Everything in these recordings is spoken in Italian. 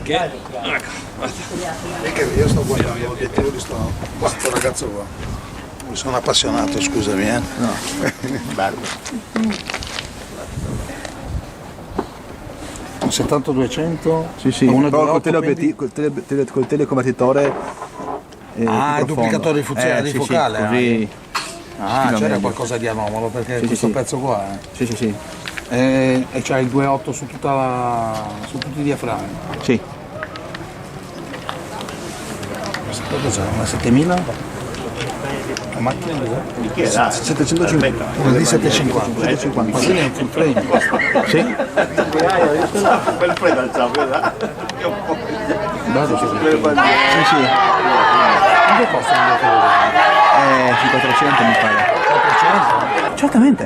Che? Ecco. Perché io sto guardando l'obiettivo di sto ragazzo qua. Mi sono appassionato, scusami, eh. No. Bello. Un 70-200? Sì, sì, però col teleconvertitore. Ah, il duplicatore di funzione di sì, focale. Sì, così. Ah, c'era qualcosa di anomalo perché Sì, questo sì. pezzo qua. Sì, sì, sì. E c'ha il 2.8 su tutti i diaframmi. Sì. Questo cos'è? Una 7000? La macchina cos'è? Di chi era? 750. Una di 750. 750. Ma quindi è un full frame. Sì. Quel freddo al ciao, Guarda che Sì, sì. quanto costa un diaframma? Sui 400 mi pare. 400? Certamente.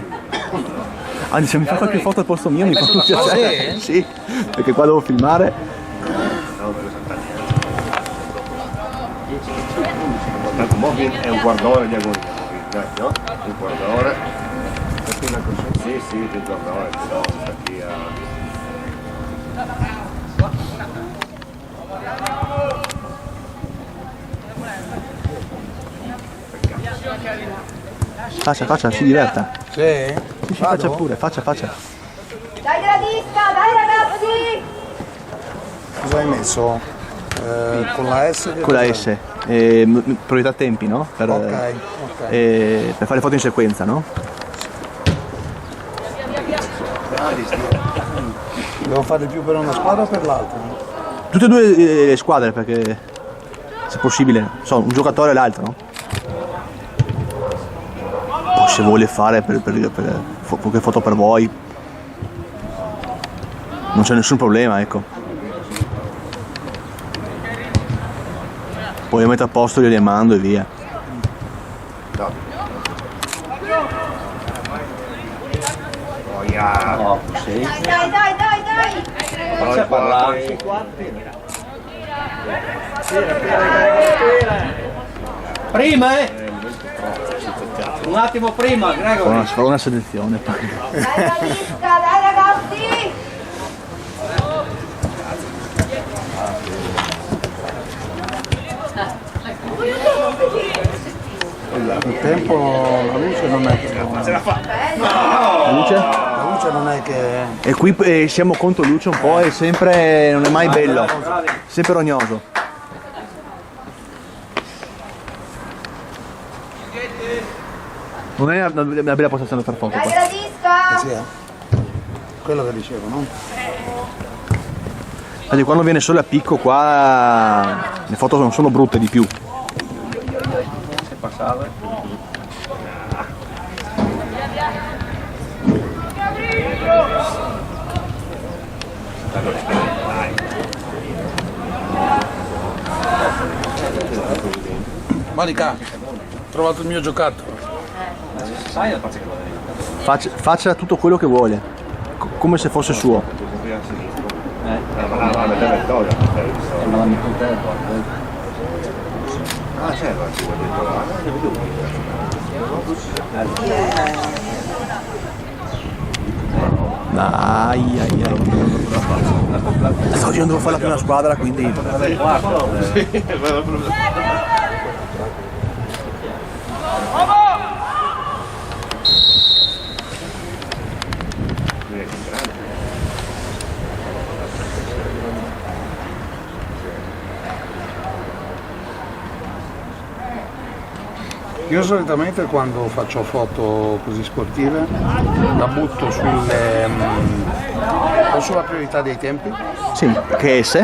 Anzi, se mi fa qualche foto al posto mio mi fa un piacere. Sì, perché qua devo filmare. Tanto Mobile è un guardore di agonia, no? Un guardore. Sì, sì, un guardore, però sta qui a... Faccia, si diverta. Sì? Sì, faccia pure, faccia. Dai gradisca, dai ragazzi! Cosa hai messo? Con la S? Con la S. Priorità tempi, no? Per, Ok. per fare le foto in sequenza, no? Devo fare più per una squadra o per l'altra? Tutte e due le squadre, perché se possibile, un giocatore e l'altro, no? Poi se vuole fare per qualche foto per voi, non c'è nessun problema, ecco. Poi io metto a posto, gliele mando e via. No, sì. Dai! Faccia parlare. Prima, un attimo prima, Gregory. Farò una selezione. Dai gradisca, dai ragazzi! Il tempo, la luce non è che... La luce? La luce non è che... E qui siamo contro luce un po' e sempre non è mai bello. Sempre rognoso. Non è una bella postazione per foto Dai qua. gradisca! Sì, quello che dicevo, no? Infatti quando viene solo a picco qua le foto non sono brutte di più. Monica, ho trovato il mio giocattolo. Faccia tutto quello che vuole, come se fosse suo. Ah, certo, ci vuole Dai. Oggi non devo fare la prima squadra, quindi. Io solitamente quando faccio foto così sportive la butto o sulla priorità dei tempi, Sì, che S?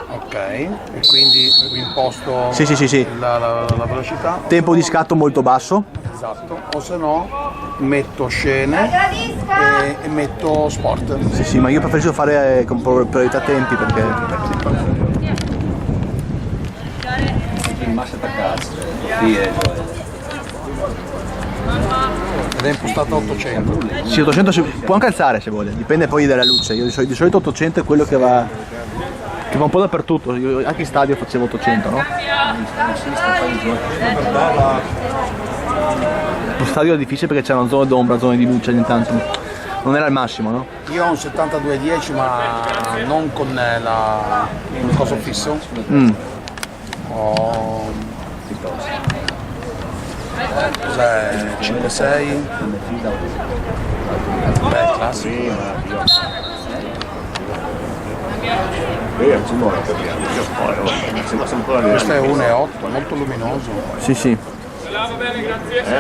ok, e quindi imposto Sì. la velocità, Tempo di scatto molto basso. esatto, o se no metto scene Gradisca! e metto sport. Sì, ma io preferisco fare con priorità tempi perché. Il massa attaccato. Ed è impostato a 800. Sì, 800 può anche alzare se vuole, dipende poi dalla luce. Io di solito 800 è quello che va un po' dappertutto. Io anche in stadio facevo 800, no? Lo stadio è difficile perché c'è una zona d'ombra, zone di luce ogni tanto. Non era il massimo, no? Io ho un 72,10 ma non con il coso fisso. Ho... cos'è? 5,6. Beh, classico. Simone capiamo, che poi sembra ancora Questo è 1,8, molto luminoso. Sì, sì.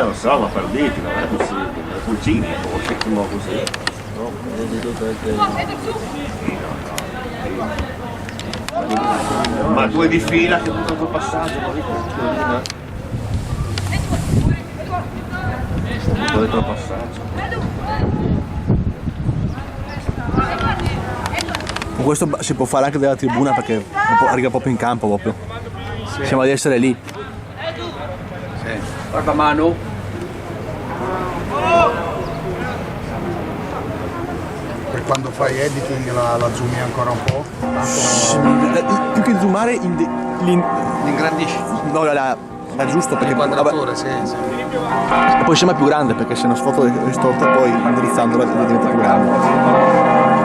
lo so, ma per dirti, non è possibile. Le pulcine, forse così. Ma 2 di fila che tutto il passaggio, un retro passaggio. Con questo si può fare anche della tribuna perché arriva proprio in campo proprio. Sembra di essere lì. Guarda Manu. Per quando fai editing la zoomi ancora un po'. Più che zoomare, Ingrandisci. no, la giusto perché L'inquadratura, sì. poi sembra più grande perché se una foto è storta poi indirizzandola diventa più grande.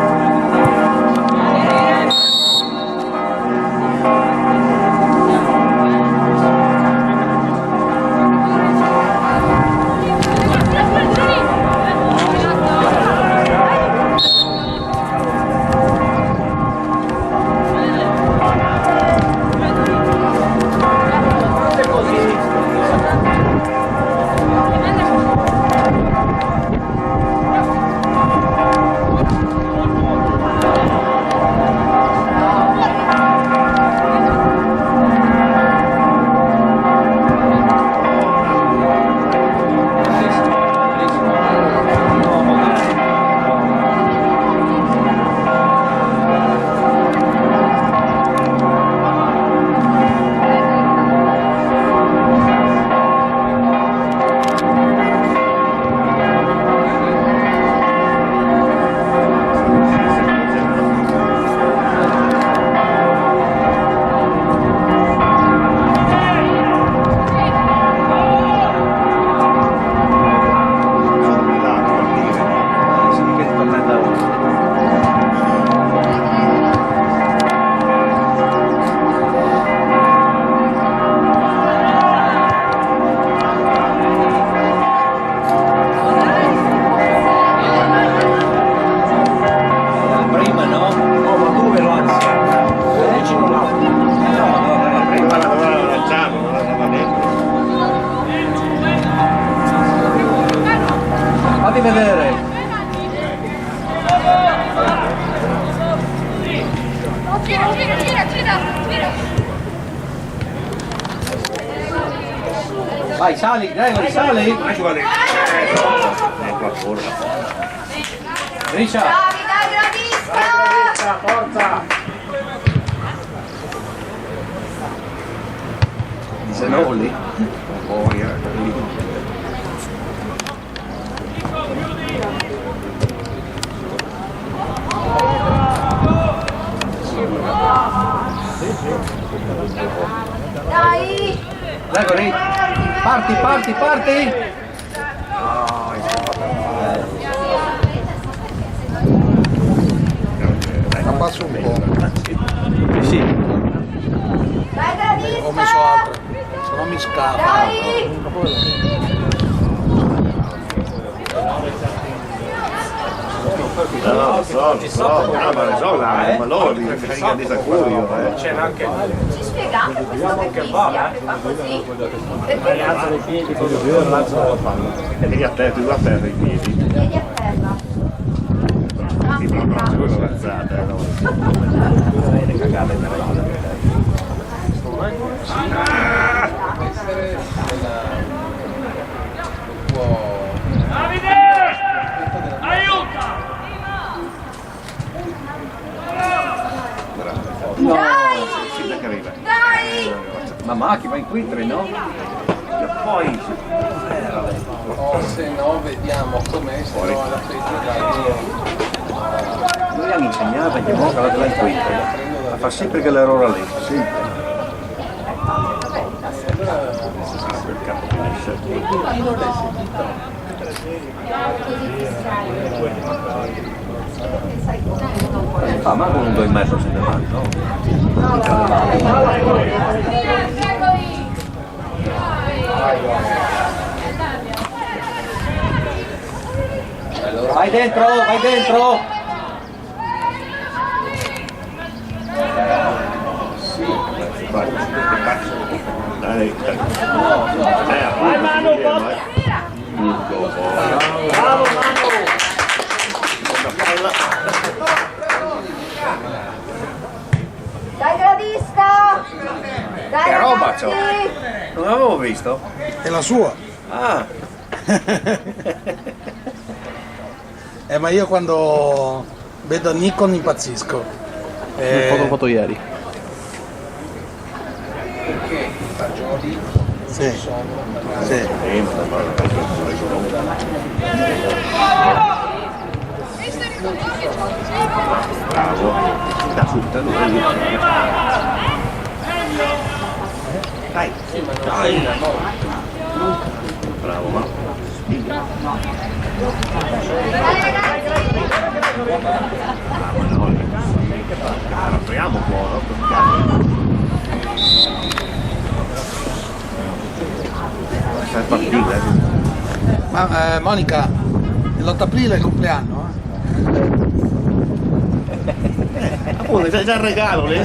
Fatti vedere. Vai, sali, Gregory, sali. Ricia. Bravi, dai, gradisca! Forza! Zenoli? Poi, Dai! Gregory, parti, parti, parti. Abbasso un po'. Sì. Dai, gradisca! Ho messo altro, se no mi scappa. Dai! no, lo so, ma lo so, ma loro li frega di Sacurio, Ci spiegate questo perché si apre fa così? Perché E a te, tu a terra i piedi. piedi a terra. Sì, ma no, quello è alzata, no? Dai! Sì, da che arriva. Dai! Ma Macchi va in quintre, no? Poi, O se no vediamo com'è, se no alla fine noi hanno insegnato che Moca la della in quinta, ma fa sempre quell'errore lì, sempre. Quel capo finisce. Fa manco un 2 e mezzo se ne va, no? Vai dentro, vai dentro! Dai, vai Manu, Bravo Manu! Dai gradisca! Dai Che roba ragazzi! c'ho? Non l'avevo visto? È la sua. Ah, Ma io quando vedo Nikon impazzisco. L'ho fatto ieri. Sì. Sì. bravo. Da frutta, dai, dai. Bravo, ma. Apriamo un po', no? Stai partita, Ma Monica, l'8 aprile è il compleanno? Appunto, c'è già il regalo lì.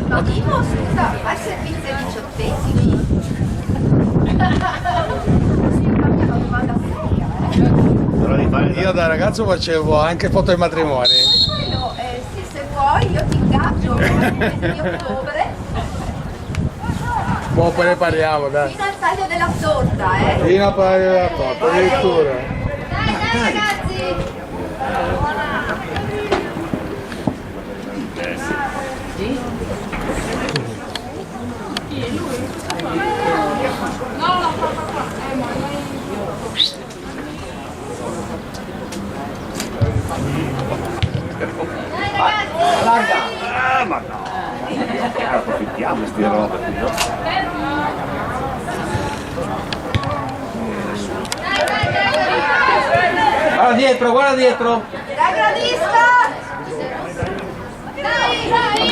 Ma Mimo, scusa, fai servizio ai diciottesimi? Una domanda seria, Io da ragazzo facevo anche foto ai matrimoni. Quello, sì, se vuoi io ti ingaggio nel mese di ottobre Boh, poi ne parliamo, dai. fino al taglio della torta, Fino a pari della foto, addirittura. Dai ragazzi! Ah, ma no! Approfittiamo di ste robe qui, no? Guarda dietro! Dai gradisca! Dai!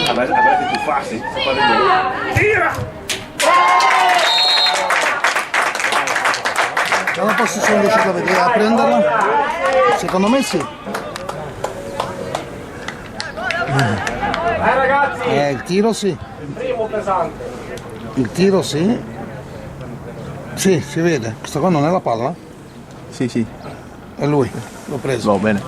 A me che tu fassi, tira! Non lo posso essere riuscito a vedere, a prenderla? Secondo me sì. Ragazzi! Il tiro sì. Il primo pesante. Il tiro sì. Sì, si vede. Questa qua non è la palla? Sì, sì, È lui. L'ho preso. va bene.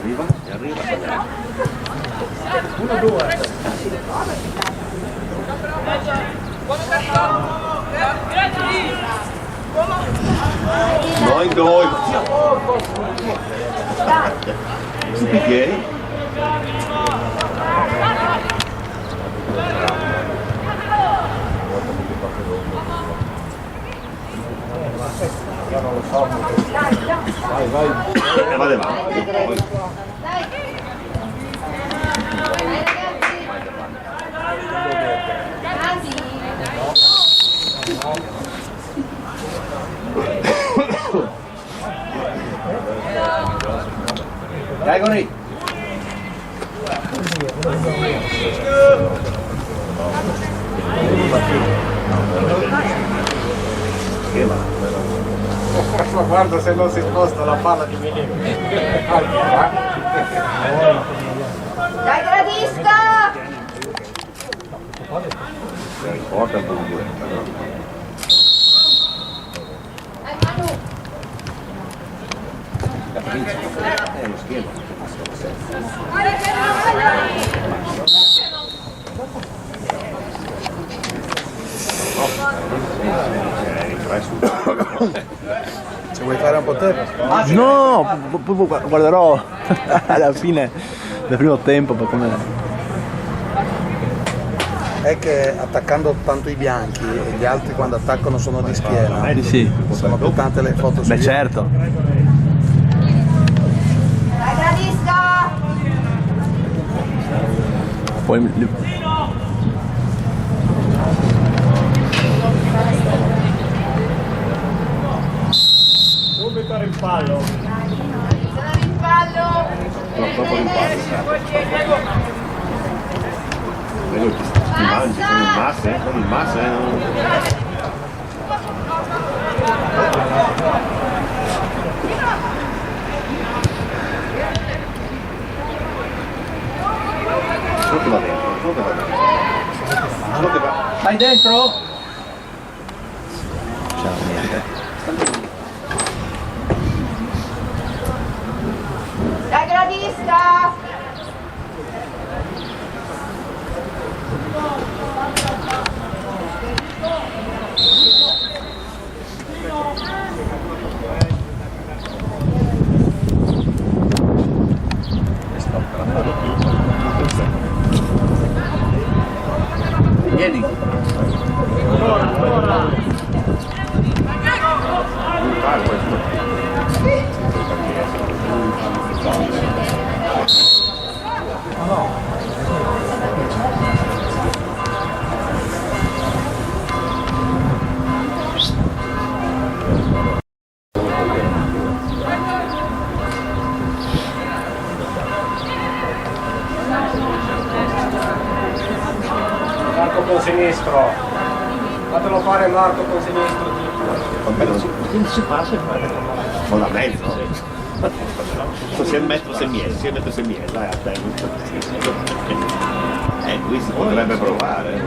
Arriva, e arriva. Noi due. Si bicchieri? Vade avanti. Dai Gori! Ma guarda se non si sposta la palla di millimetri. Dai gradisca! Porta il buio. Dai Manu! Lo schermo. Se vuoi fare un po' te? No, poi guarderò alla fine del primo tempo per come. è che attaccando tanto i bianchi e gli altri quando attaccano sono di schiena, Sì. sono più tante le foto su Beh certo. Dai, gradisca! Poi Subito rimpallo. Sono rimpallo! No, proprio rimpallo. Vedo che ti mangi con il massa, Solo che va dentro, solo che va dentro. Solo che va. Stai dentro? c'è niente. Dai, gradisca! Vieni. Marco con sinistro. Fatelo fare Marco con sinistro. Non si passa e fare con la mezzo. Se il metro si miele, dai a te. Qui si potrebbe provare.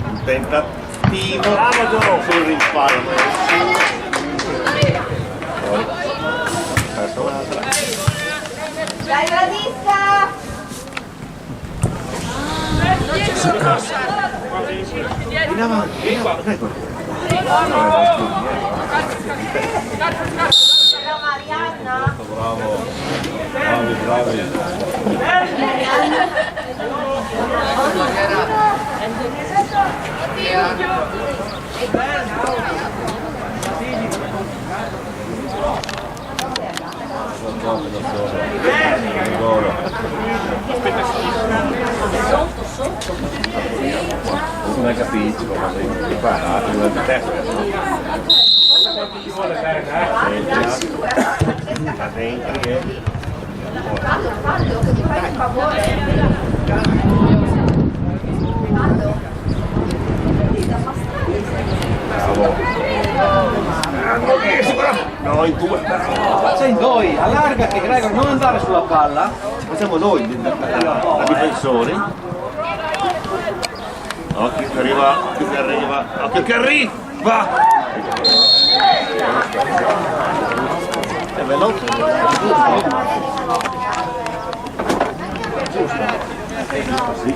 Un tentativo sul rimpallo. Perso un'altra. Dai, gradisca! In avanti, ecco. Ciao Marianna! Non hai capito come sei preparato, non hai testa. Da dentro e... Fallo, che mi fai un favore! Fallo! Bravo! No, in due! Sei in due, allargati Gregor, non andare sulla palla. Ci facciamo noi da difensori. Occhio che arriva, occhio che arriva! È veloce. Sì,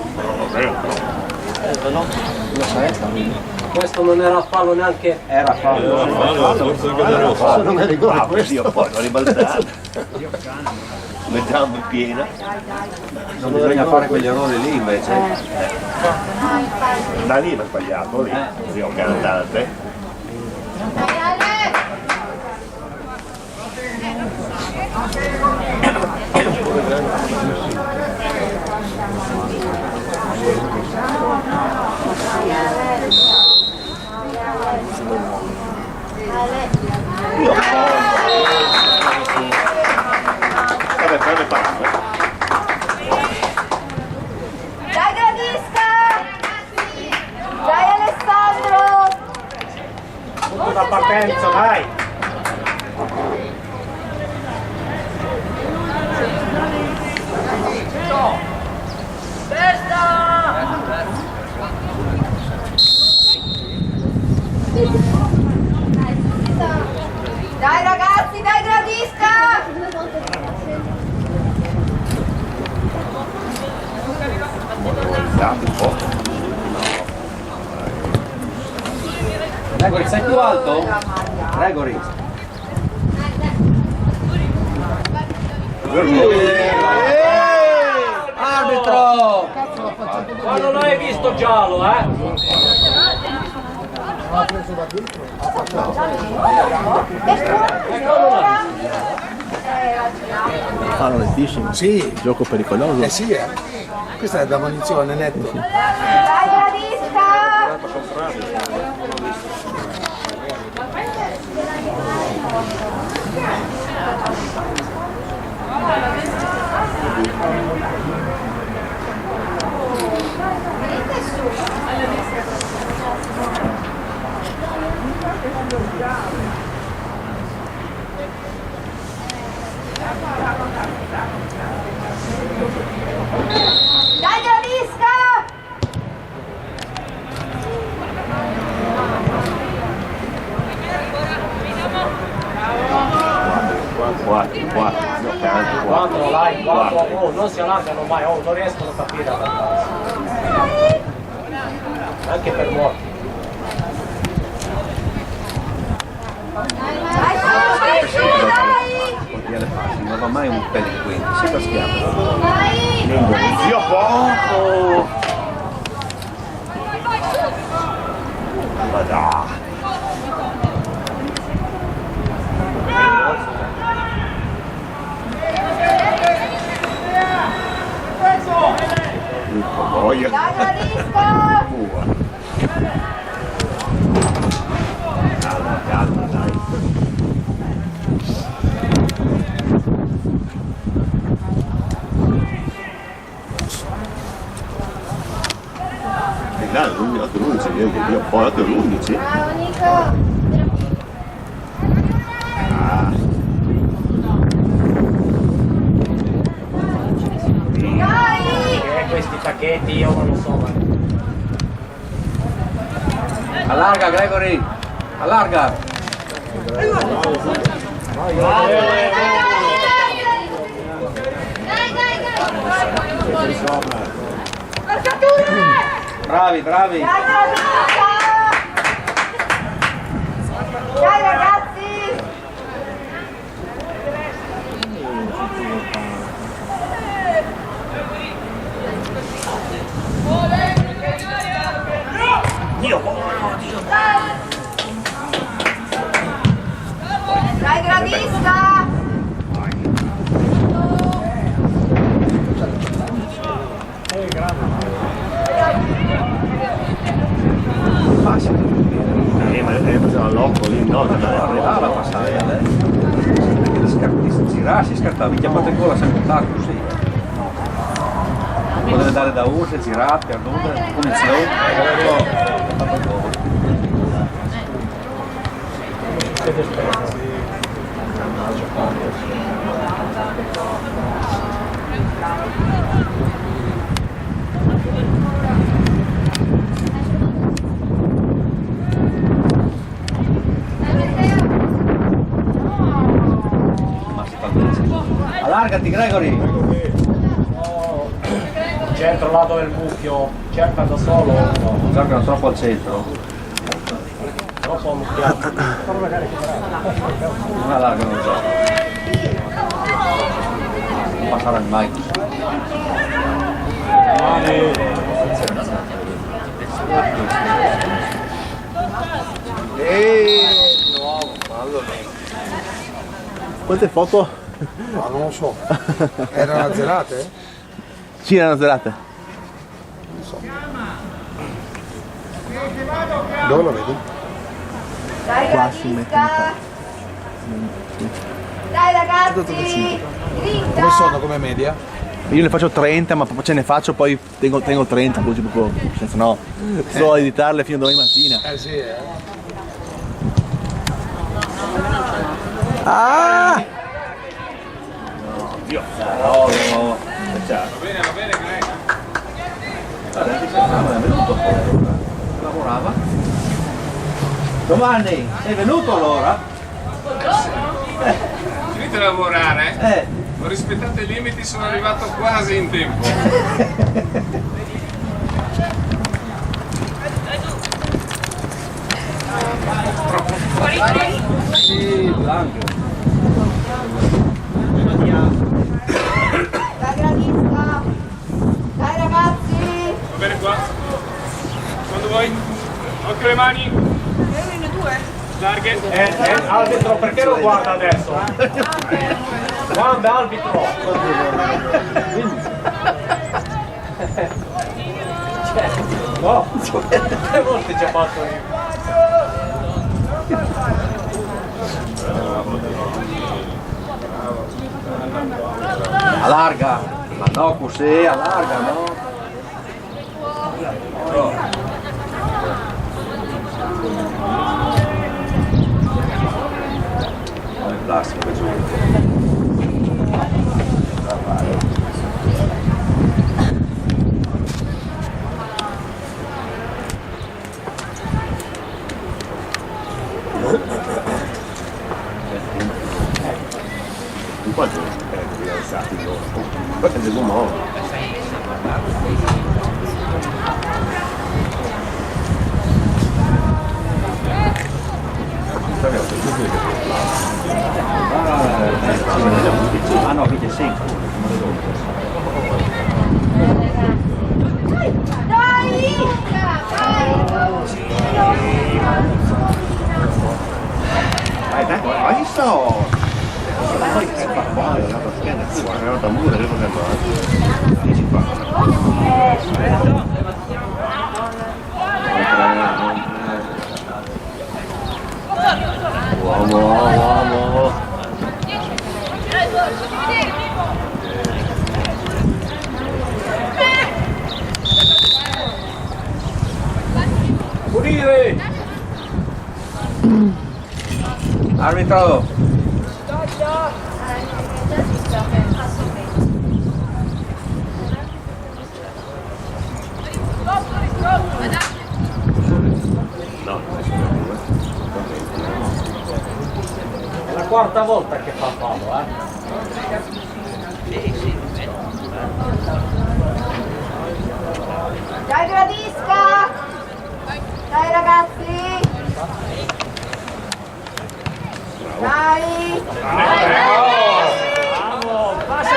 Questo non era fallo neanche. Era fallo. non mi ricordo questo, poi l'ho ribaltato. Le gambe piene. Non bisogna fare quegli errori lì invece. Da lì l'ho sbagliato, lì, zio cantante. Dai, Ale! Vabbè, fammi parlare. Dai, gradisca! Dai, Alessandro! Punto da partenza, dai! Dai ragazzi, dai, gradisca! Un po'. Gregory, sei più alto? Gregory. arbitro! Quando non hai visto giallo, Fanno lentissimo. Sì. Gioco pericoloso. Eh sì, Questa è da munizione, netto. Dai, gradisca! Dai, gradisca! Quattro, Quattro, dai, quattro, oh, non si allargano mai, oh, non riescono a capire. Anche per morti. Dai, su, dai! portiere facile, non va mai un delinquente, sempre schiaffo. Dai! Zio poco! Ma dai! Voglia. Dai, gradisca! Calma, calma, dai. E dai, 8-11, io poi 8-11. Bravo, Nico! Dai! Questi pacchetti io non lo so. Allarga Gregory, allarga. Dai, Bravi, bravi. Dai, gradisca! Dai, ragazzi! Dai, gradisca! Ma è all'occo lì, no, arrivava a passare adesso. Si girava, si scartava, minchia quante gola si è contato così. Potete andare da urse, girate, punizione, allargati Gregory! Centro lato del mucchio, cerca da solo. No, Giocano troppo al centro. troppo ammucchiato. Non allargano il gioco. Non passare mai così. Nuovo, fallo. Quante foto? No, non lo so. Erano azzerate? Sì, erano zerate. Non so. Dove lo vedi? Dai, Qua si mette in gradisca! Dai, ragazzi! Grinta! Come sono come media? Io ne faccio 30, ma ce ne faccio poi tengo 30, così proprio, senza no. So editarle fino a domani mattina. Sì, Ah! Dio, no, ciao. Va bene, Greg. È venuto fuori, lavorava. Giovanni, sei venuto allora? Finite a lavorare? Ho rispettato i limiti, sono arrivato quasi in tempo. Sì, Blanco. Dai, gradisca! voi. Occhio le mani. Larghe. Arbitro, perché lo guarda adesso? Guarda, arbitro! No, che volte ci ha fatto io? Allarga, ma no così, allarga, no? Il plastico giù. Quanto li alzati dopo? Questo è del buon ah no, qui c'è sempre. Dai! Dai, ma sto! Uomo. Pulire! Arbitro! È la quarta volta che fa fallo, Dai Gradisca! Dai ragazzi! Dai! Bravo! Passa!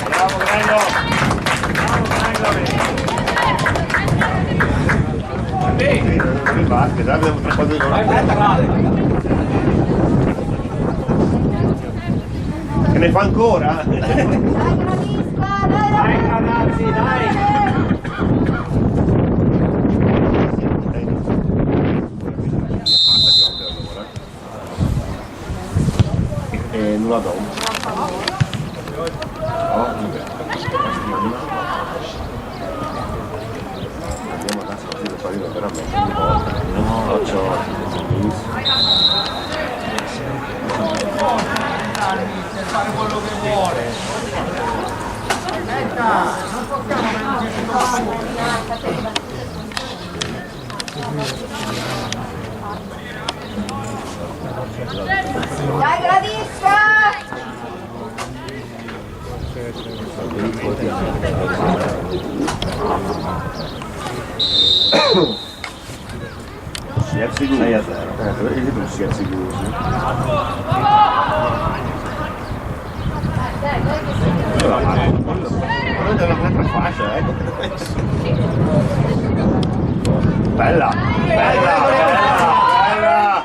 Bravo, Gregor! Che ne fa ancora? Dai Gradisca! Dai ragazzi, dai! E non la do. Andiamo adesso così per fare veramente un po'. No, Fare quello che vuole. Dai Gradisca! Scherzi 6-0. Vedi tu scherzi quello della un'altra fascia, ecco. Bella, bella, bella.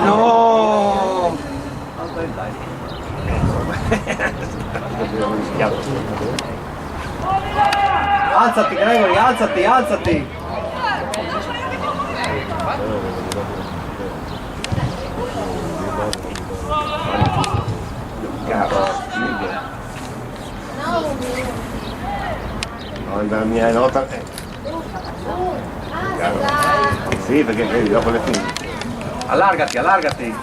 No! Alzati, Gregory, alzati, alzati! No, la mia nota è... Sì, perché dopo le fini. Allargati, allargati!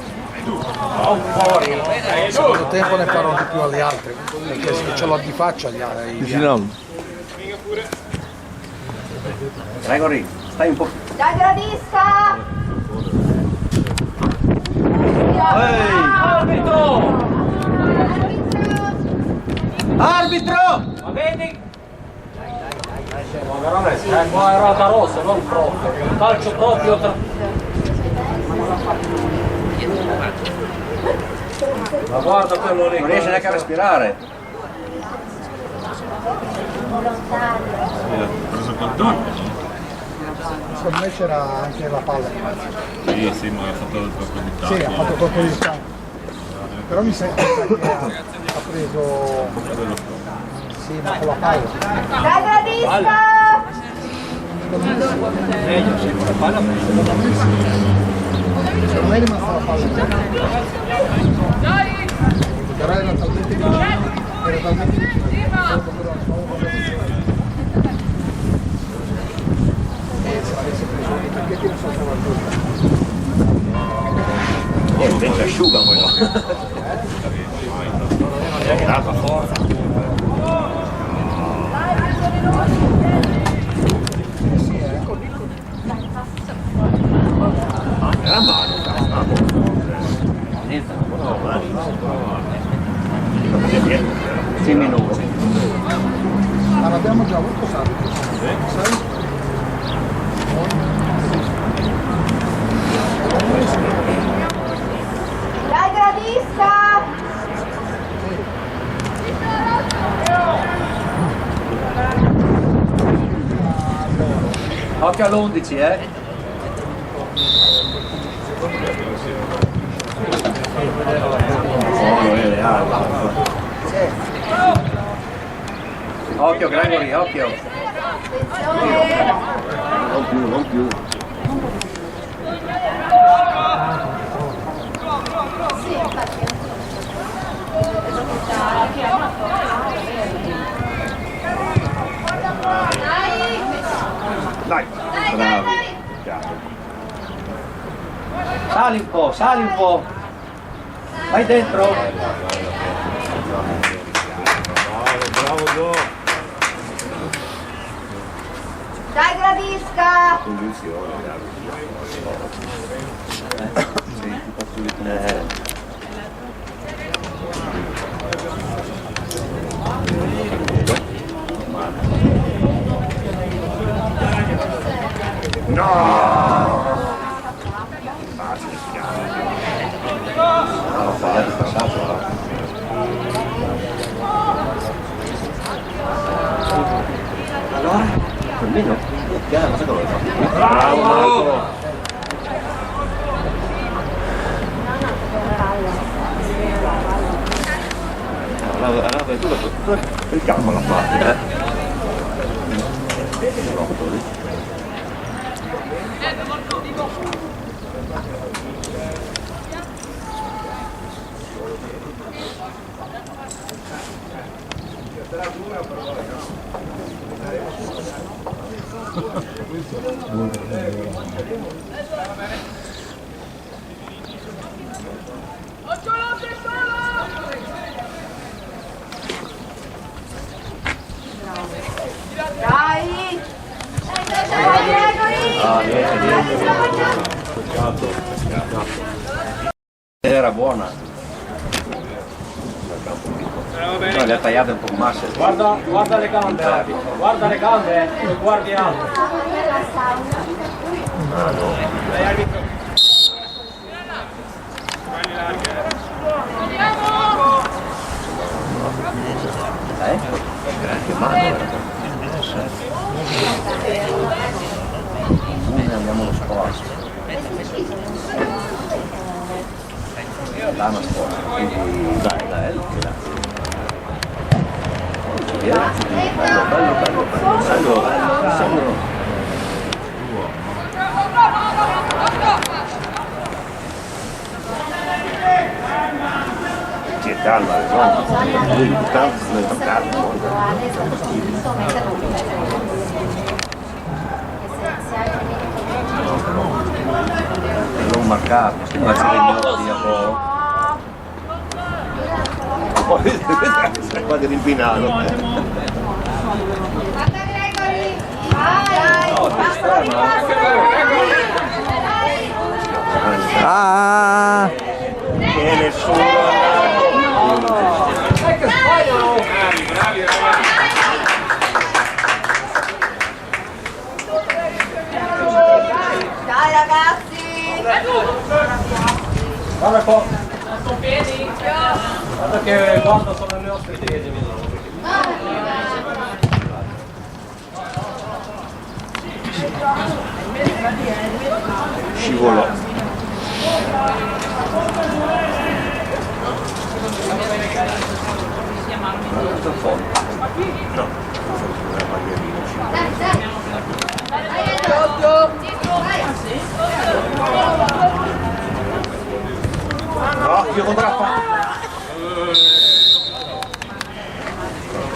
Secondo tempo ne parlo di più agli altri, perché se ce l'ho di faccia gli altri. Gregory, stai un po'. Dai Gradisca! Arbitro! Arbitro! Va bene? Ma veramente, qua era da rossa, non proprio. Calcio proprio tra... Ma guarda quello lì. Non riesce neanche a respirare. Preso contatto? Secondo me c'era anche la palla. Sì, ma ha fatto il colpo di tacco. Sì, ha fatto colpo di tacco. Però mi sembra che ha preso... Sì, ma con la palla. Dai gradisca! Meglio, sì, con la palla Secondo me è rimasta la palla. Però era talmente vicino. Era talmente vicino. Se l'avesse preso i tacchetti non saltava il Invece asciuga quello. Gli ha dato a forza. Era mano, sì, minuti. Ma l'abbiamo già avuto, sai? Dai gradisca! Occhio all'11, Occhio Gregory, occhio. Non più, non più. Dai, bravi. Sali un po'. Vai dentro. Bravo Gio. Dai gradisca! Convinzione, Allora? Per me no. Ma sai come fa? bravo Marco. Allora, tu il campo l'ha fatto, Troppo lì. Dai! Dai Gregory! Era buona. No, le ha tagliate un po' masse. Guarda le gambe, arbitro. Guarda le gambe e guardi alto. Dai arbitro. Che mano. Noi andiamo allo sport. Dà una sport, quindi dai, dai. Bello. Sì, calma, no? Lui tanto non è toccato. Non marcato, si faccia degli a po'. Poi quasi rimpinato. Ah! Guarda qua. Guarda che guarda sono le nostre piedi. Scivolò. No, una bandierina. No, io contra fa.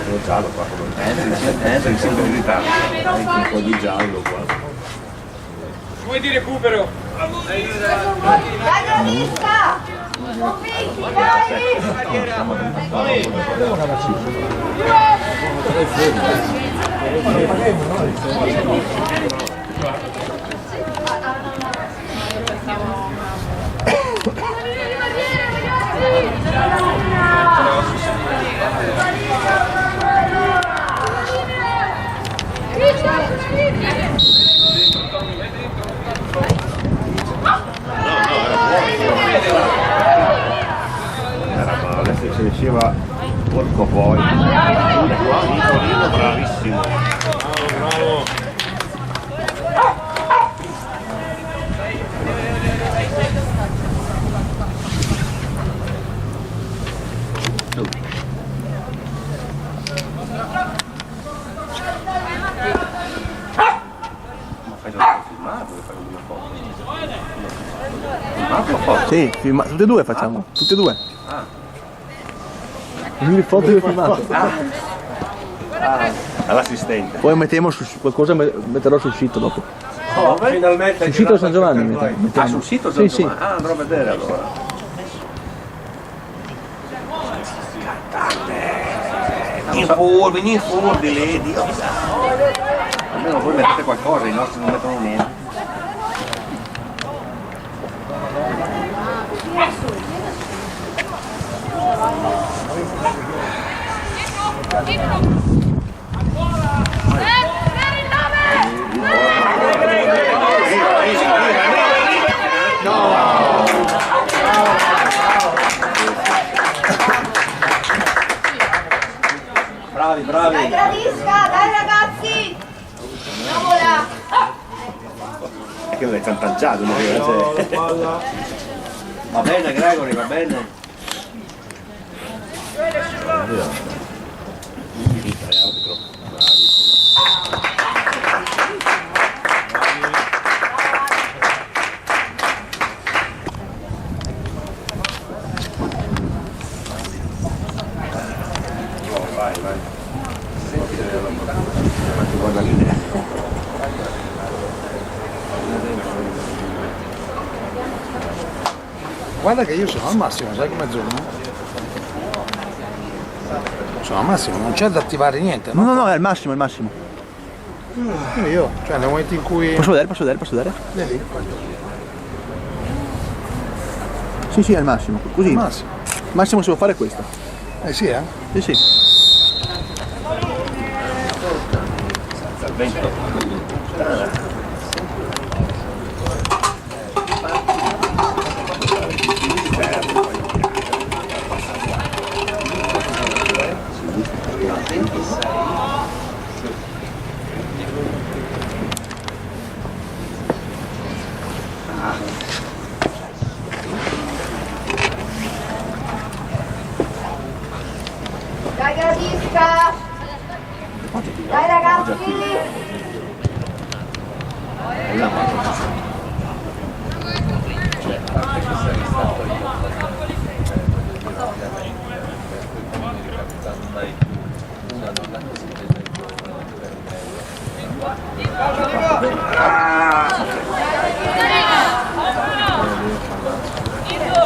Lo giallo qua come sensibilità. Un po' di giallo qua. Come di recupero? Dai gradisca! Convinti, dai! Era male, se ci diceva porco poi. Nicolino bravissimo. Bravo. Ma fai già filmato, fai una foto. Sì, tutte e due facciamo, tutte e due. Il foto e filmato. All'assistente. Poi mettiamo qualcosa, metterò sul sito dopo. Finalmente Sul sito San Giovanni mettiamo. Ah, sul sito San Sì, Giovanni? Ah, andrò a vedere allora. Vieni in fuori, lady. Almeno voi mettete qualcosa, i nostri non mettono niente. Bravi, Dai bravi. gradisca, dai ragazzi! Andiamola! È che non è cantaggiato, non è Va bene Gregory, va bene. Vai, vai. Guarda l'idea. Guarda che io sono al massimo, sai come zoom? Sono al massimo, non c'è da attivare niente, No, no? no, no, è il massimo, è il massimo. Io, cioè nel momento in cui... Posso vedere, posso vedere, posso vedere? È lì, Sì, sì, è il massimo. Così. al massimo. Il massimo si può fare è questo. Sì, eh? Sì, sì. Al vento. Dai gradisca! Dai ragazzi!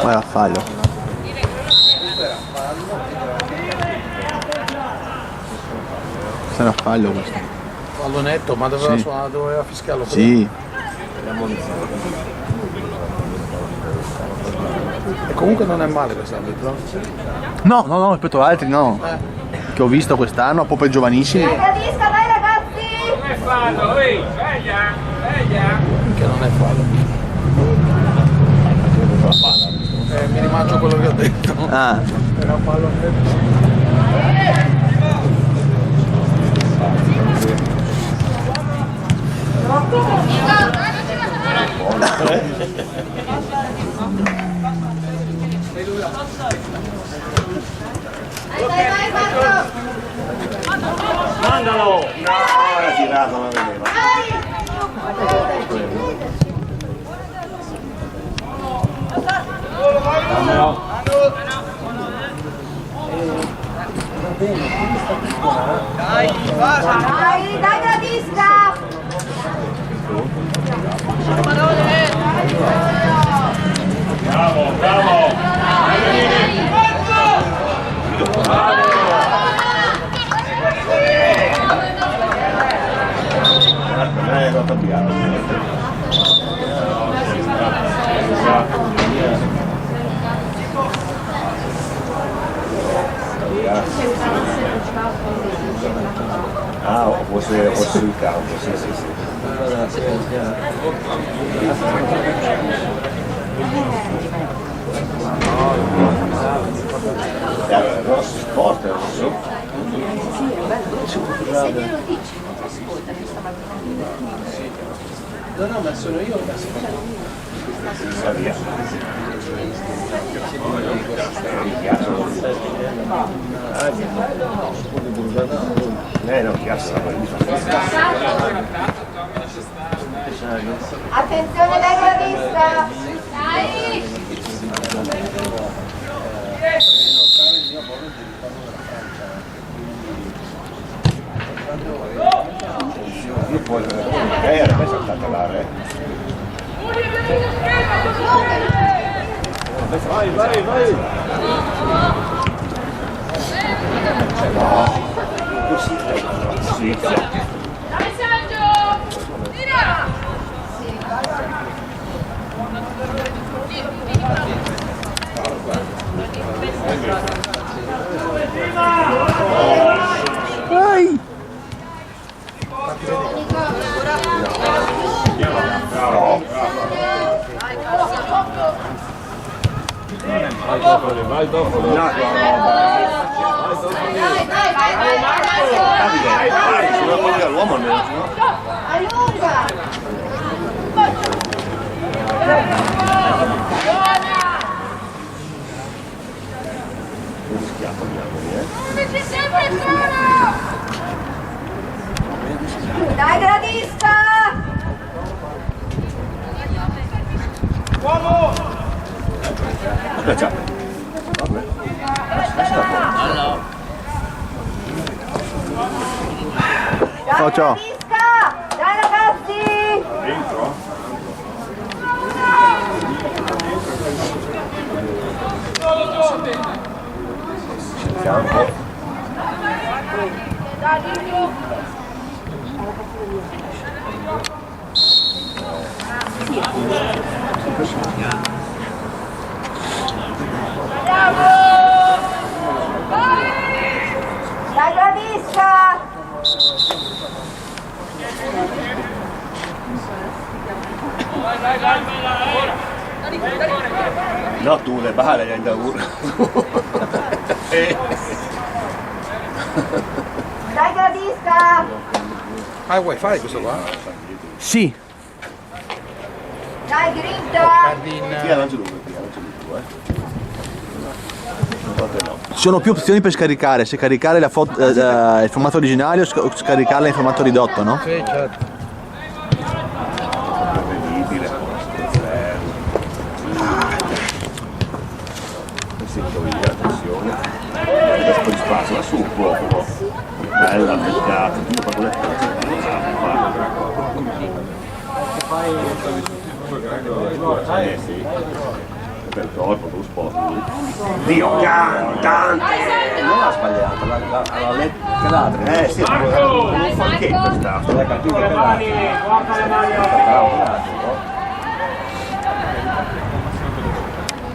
Guarda, fallo. Sarà fallo questo. Fallo netto, ma doveva, Sì. doveva fischiarlo prima. Sì. E comunque non è male quest'arbitro. No, no, no, rispetto ad altri no. Che ho visto quest'anno, proprio i giovanissimi. Dai gradisca, dai ragazzi! Come fanno? Sveglia! Sveglia! Che non è fallo. faccio quello che ho detto. Ah. Vai, Marco! Mandalo! No, era girato, non vedeva. Dai, gradisca! Bravo, bravo! È andato via. Ah, fosse sul campo, sì, sì, sì. Lo sport, non so. Se glielo dici, non ti ascolta, mi sta No, ma sono io che Via. Non cazzo, attenzione dai gradista! Dai! io poi era mai saltata l'area. vai! No, così Svizzera. Dai Sergio! Tira! Vai! Vai dopo. Sulla palla all'uomo almeno. Allunga! Dai gradista! Ciao. Vabbè. Ciao ciao. Dai ragazzi! Dentro? Fianco. Dai dentro! Dai gradisca! No, tu le balle gli hai da uno. Dai gradisca! Ah, vuoi fare questo qua? Sì. Dai grinta! Via, non c'è lungo, Ci sono più opzioni per scaricare, se caricare la il formato originale o scaricarla in formato ridotto, no? Sì, certo. Prevedibile. Sento via, attenzione. Adesso di spazio, lassù un po' però. Bella, beccata, tutto per quelle sì. Per il corpo, tu sport. Dio, cantante! Non l'ha sbagliata, l'ha letto. Sì, un falchetto è stato. Guarda le mani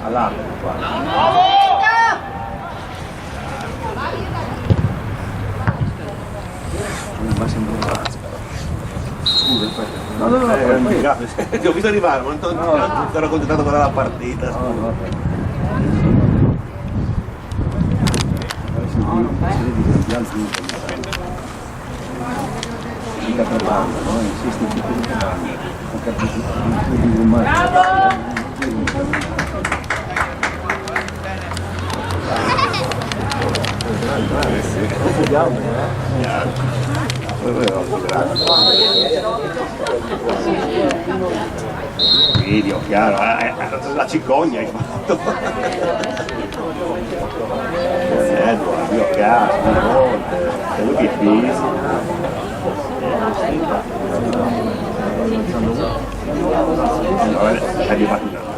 all'arco qua. Ma sembra un cazzo. Scusa, aspetta. No. Ti ho visto arrivare, ma non ti ero contentato qual era la partita. Scusa. Video, chiaro, la cicogna hai fatto. Dio cazzo, e lui che fiso. È arrivato un altro.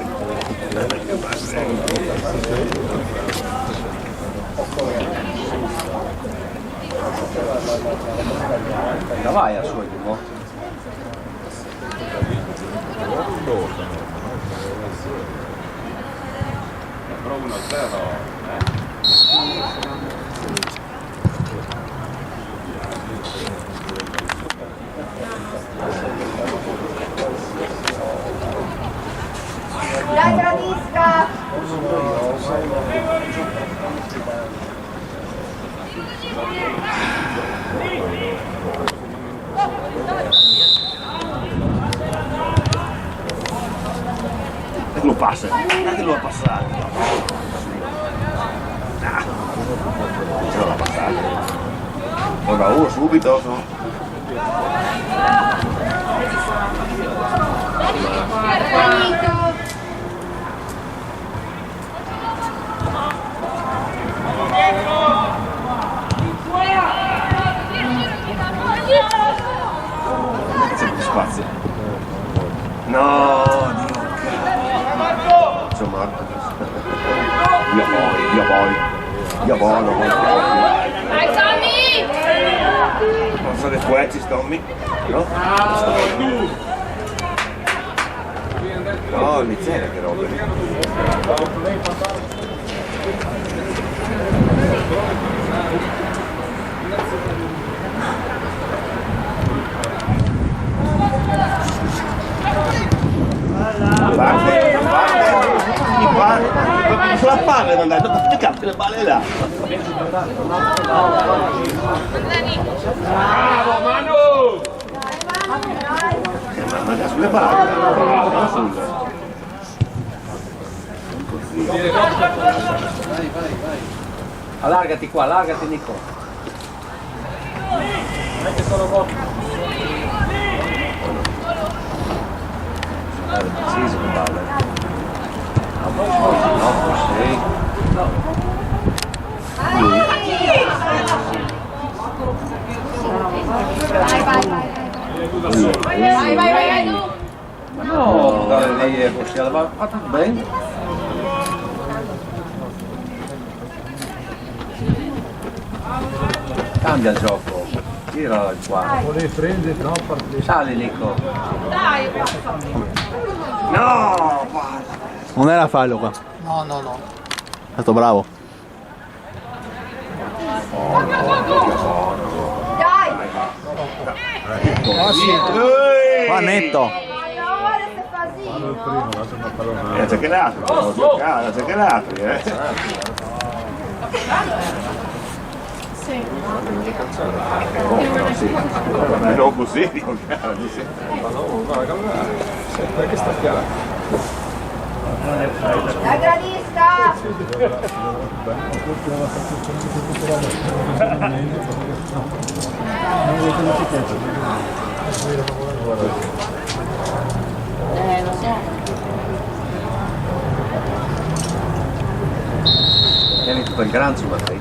Vai a suo mo. Però 1-0. Dai, Gradisca! Lo passa, che lo ha passato. Ce l'ha passato. Ora uno subito. Spazio. No, Dio cazzo. Sono morto. Io voglio. Dai, Tommy! Non so che fuecis, Tommy. No? No, mi c'era che robe. Sulla palla è andato, che cazzo le palle là? Bravo Manu! Ma sulle palle, non sulle. Allargati qua, allargati Nico. Preciso che palle. Vai, tu! No, dare lì così, va tutto bene. Cambia il gioco, tira qua. Sali Nico. Dai, No, guarda. Non era fallo qua. No. È stato bravo. dai! Qua netto. Allora se fasino! C'è che l'altro, c'è che l'altro, Sì. Sì. Non così, dico chiaro, sì. La gradisca! Lo so. Vieni tutto il gran su Matri.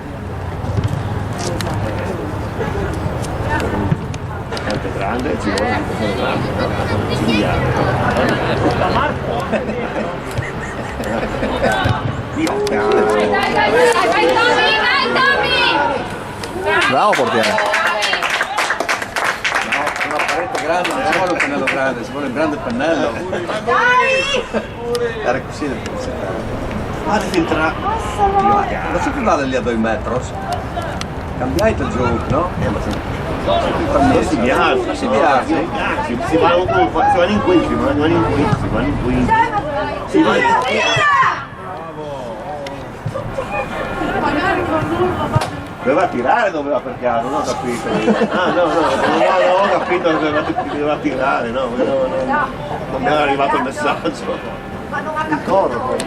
È anche grande, ci vuole anche essere grande, no? Cigliare. Dio caro. Vai Tommy! Bravo portiere. No, una parete grande, non ci vuole un pennello grande, ci vuole un grande pennello. Dai! Era così del Ma devi entrare. non si può andare lì a 2 metri. Cambiai il gioco, no? Ma si viaggia, Si viaggia. si vanno in qui, si vanno in qui. Dai, ma... Si vanno in qui. Via! Doveva tirare, doveva per caso, non ho capito. Ah no, non ho capito che doveva tirare, no, non mi era arrivato il messaggio. Ma non ha Il capito. coro poi.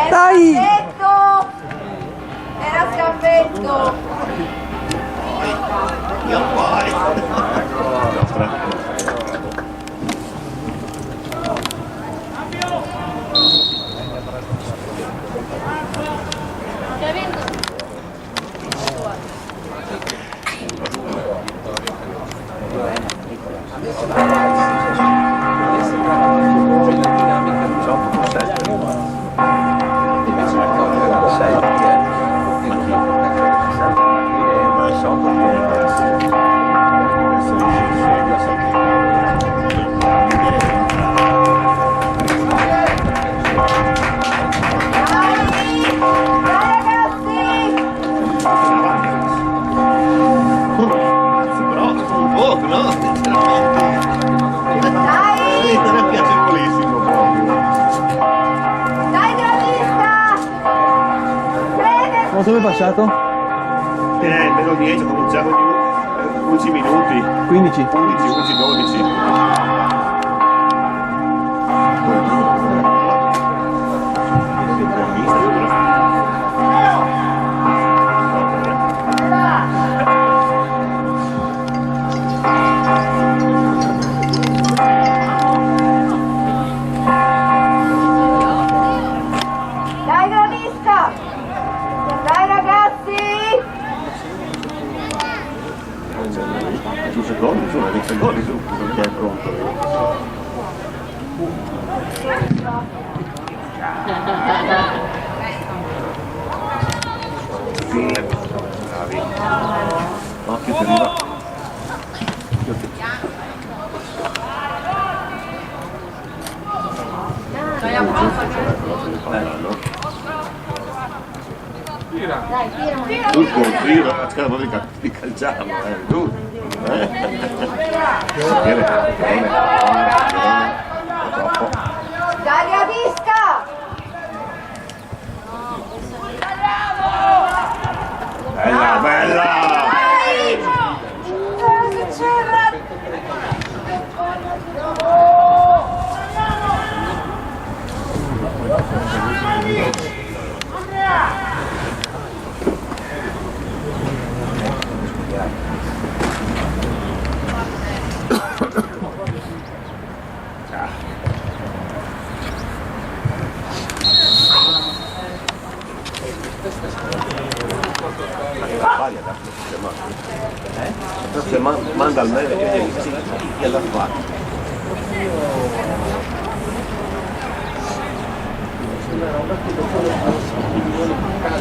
Dai! Scambetto! Era scambetto! Io poi. Quanto mi è passato? Meno 10, cominciamo di 11 minuti. 15. 11, 12. Dai gradista! Dai ragazzi! 2 secondi, su, 20 secondi su, perché è pronto. Sì, bravi. Occhio che arriva. Dai, tira! Tutto il giro, la scala di calciarlo, tu. Dai gradisca! Bella, bella! Dai! Che c'era? Se manda al mele e la fa.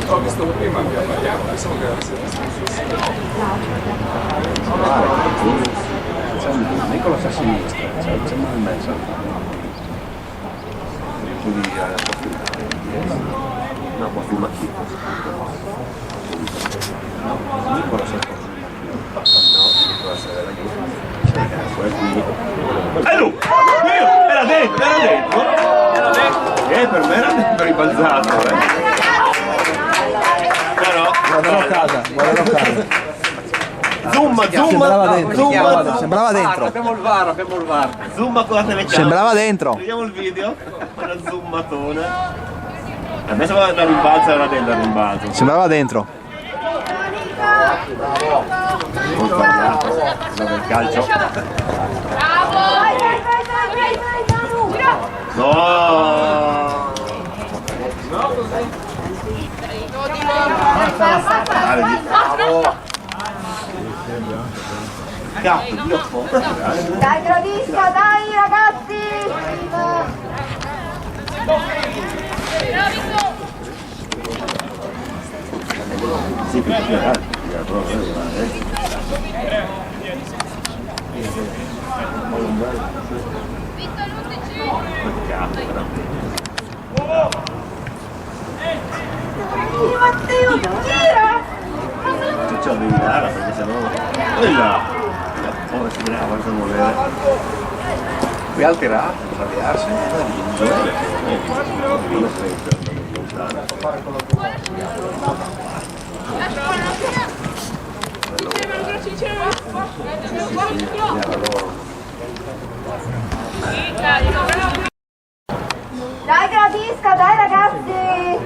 Ho visto prima che abbiamo, pensavo che era C'è un Nicolas a sinistra, c'è uno in mezzo. No, può filmare. Nicolas è lui! Era dentro, era dentro! Per me era dentro ribalzato, Però, Guardalo a casa, guardalo a casa. Sembrava dentro, sembrava dentro. Abbiamo il VAR. Zoom con la telecamera. Sembrava dentro. Vediamo il video, una zoomatona. Adesso la rimbalza era dentro il rimbalzo. Sembrava dentro. Ho sbagliato, dove il calcio. Vai, Manu! No! Cazzo, Dio fuoco. Dai gradisca, dai ragazzi! Sì, perché Matteo, tira! Ciccio devi dare perché sennò. Quella! Ora si deve avanti a muovere. Qui alterà, per avviarsi. Dai gradisca, dai ragazzi!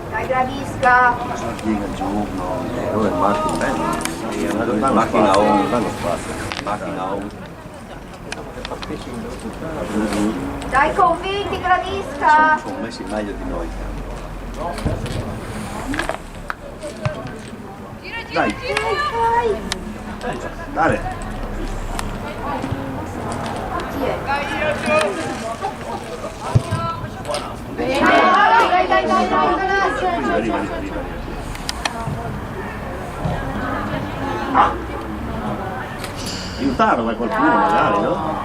Dai gradisca! Piega giù, dove Martin bello. Macchina on. Danno spazio. Macchina on. Dai convinti gradisca! Sono messi meglio di noi. Dai, Dai! dale. Dai, Arriva. Aiutarlo da qualcuno magari, no?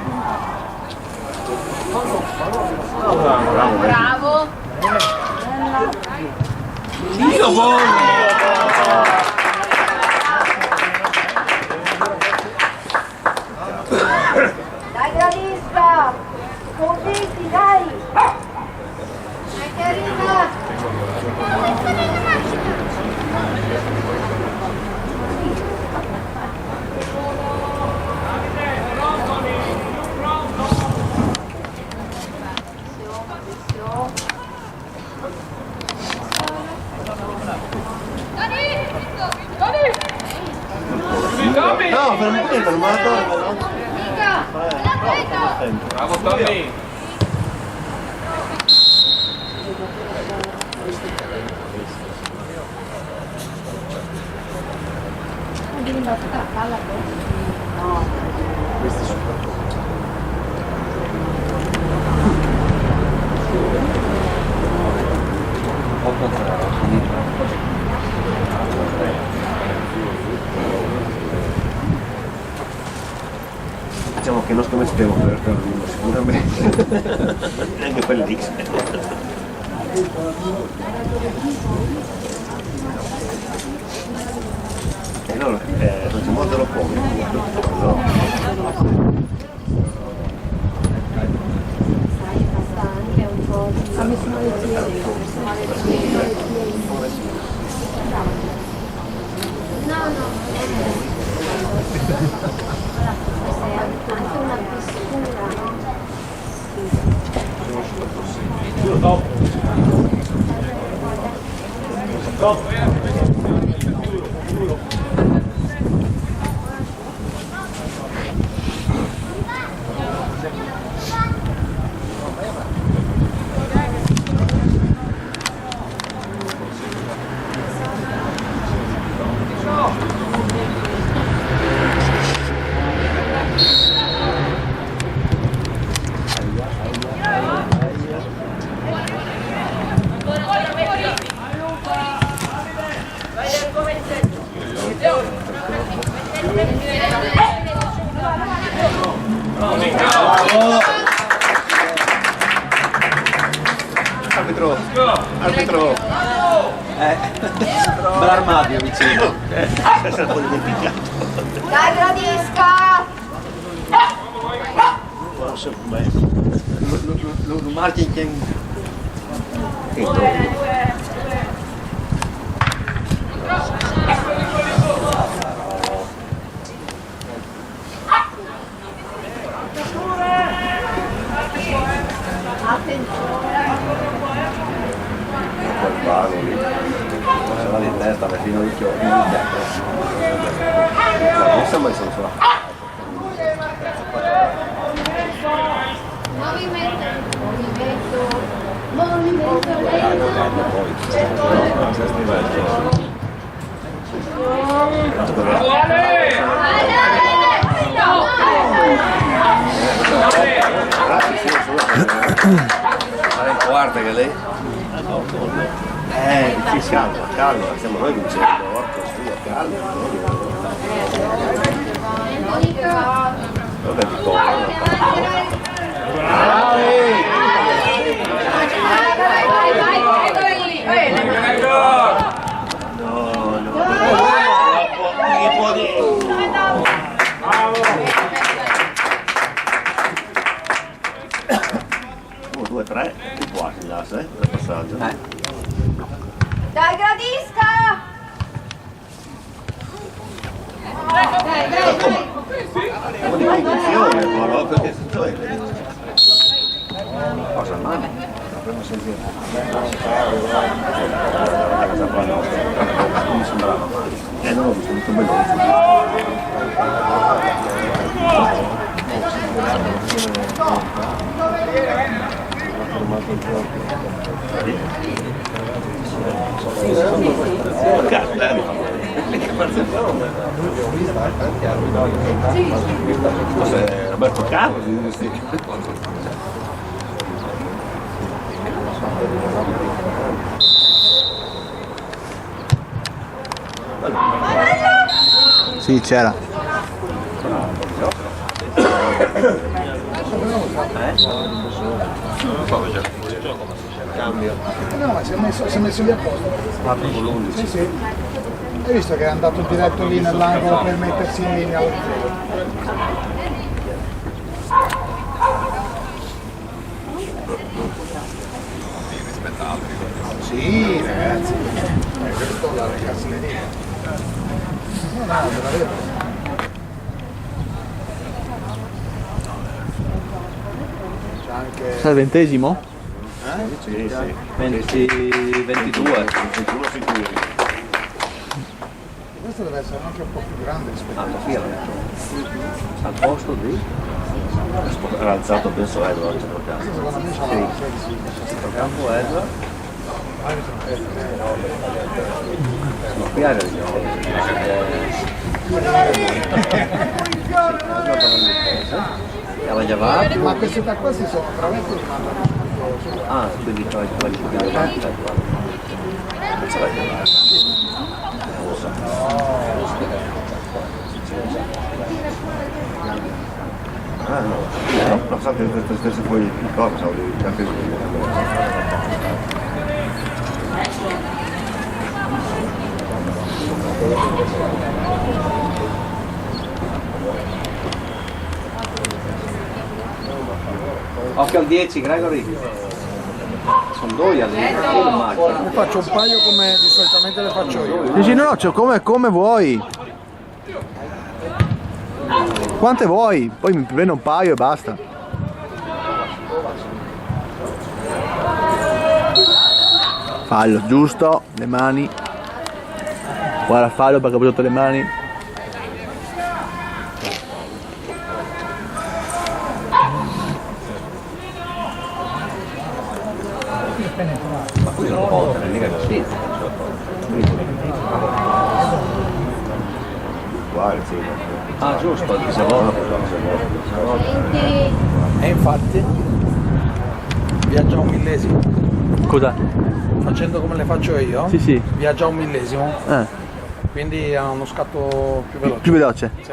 Bravo, Bravo! Io voglio! Dai gradisca! Convinti, dai! Dai che arriva! No, fermato. Bravo Tommy! Diciamo che non scommettevo per uno, sicuramente. Anche per l'X. E allora, facciamo te lo come. Arbitro. Bell'armadio vicino. Dai gradisca! Lo marchi che Quel vago lì. Sarà di testa, perfino di chiodi. Non so mai sono qua. fare in quarta che lei. Calma, siamo noi vincendo, orco, stia, calma. Vabbè, di torno. Roberto Carlos. Sì, c'era. No, ma si è messo lì apposta. Sì, sì. Hai visto che è andato diretto lì nell'angolo per mettersi in linea? Sì, ragazzi. Questo la casleria. No, ve la vedo. C'è anche... Sei al 20°? Sì, sì. 22. Sicuri. Questo deve essere anche un po' più grande rispetto a Al posto di? Era alzato penso Edward. secondo me c'è la Campo Edward. Spiare di ma queste qua si sono veramente rimandate su. Ah, quindi poi Ah no, no, state stesse fuori di cosa, stavo di occhio al 10, Gregory. Sono due lì, Ne faccio un paio come di solitamente le faccio io. Sì, sì, no, cioè, come vuoi. Quante vuoi? Poi mi prendo un paio e basta. Fallo, giusto, le mani. Guarda, fallo perché ho preso le mani. ma qui non può tenere mica così. Guarda, sì. Ah giusto, di Savona. E infatti viaggia un millesimo. Cosa? Facendo come le faccio io, Sì, sì. viaggia un millesimo, quindi ha uno scatto più veloce. Più veloce. Sì.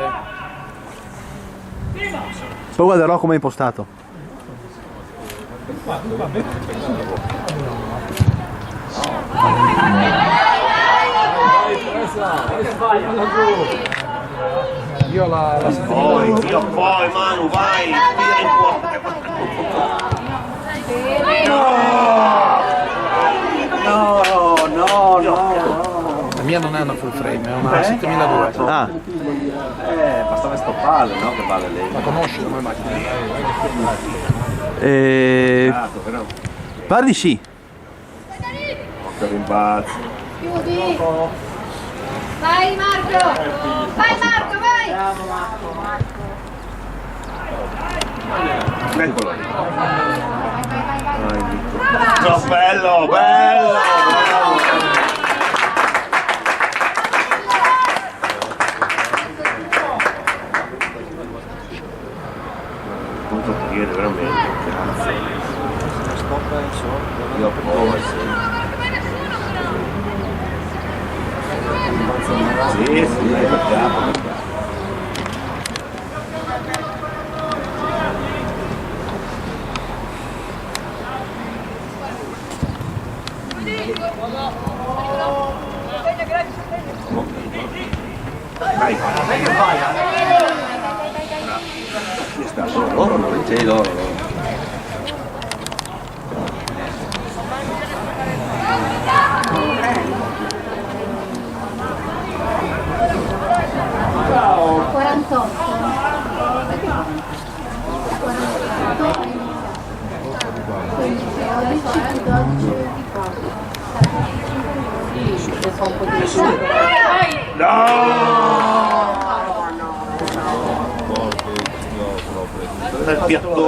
Poi guarderò come è impostato. Io la Poi Manu, vai, tira in fuori. No. La mia non è una full frame, è una 7200. Ah, Bastava sto palle, no? Che palle lei. La conosci come macchina? Però, pare di sì. occhio rimbalzo. Chiudi. Vai Marco. Vai Marco, vai. Eccolo lì. Brava. No, bello, bello. Punto piede, veramente. Io poi sì, perché Loro, sì, loro. Ciao. 48. 12.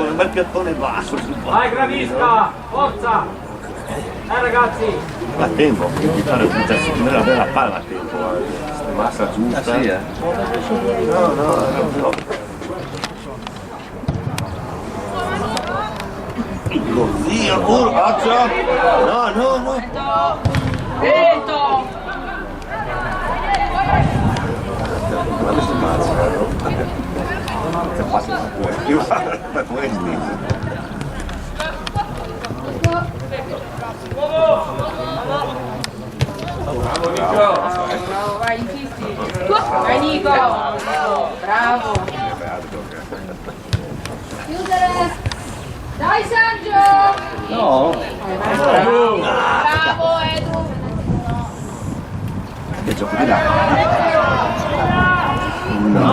un bel piattone basso. Vai Gravisca, forza! Ragazzi! A tempo, di fare una bella palla a tempo, massa giusta. Sì, No. Zio, faccia! No. Lento! Ma adesso mazza, no? Che passa per questi. Bravo, vai, insisti. Vai Nico! Bravo! Chiudere! Dai Sergio! No. Bravo Edu! Che gioco di là? No!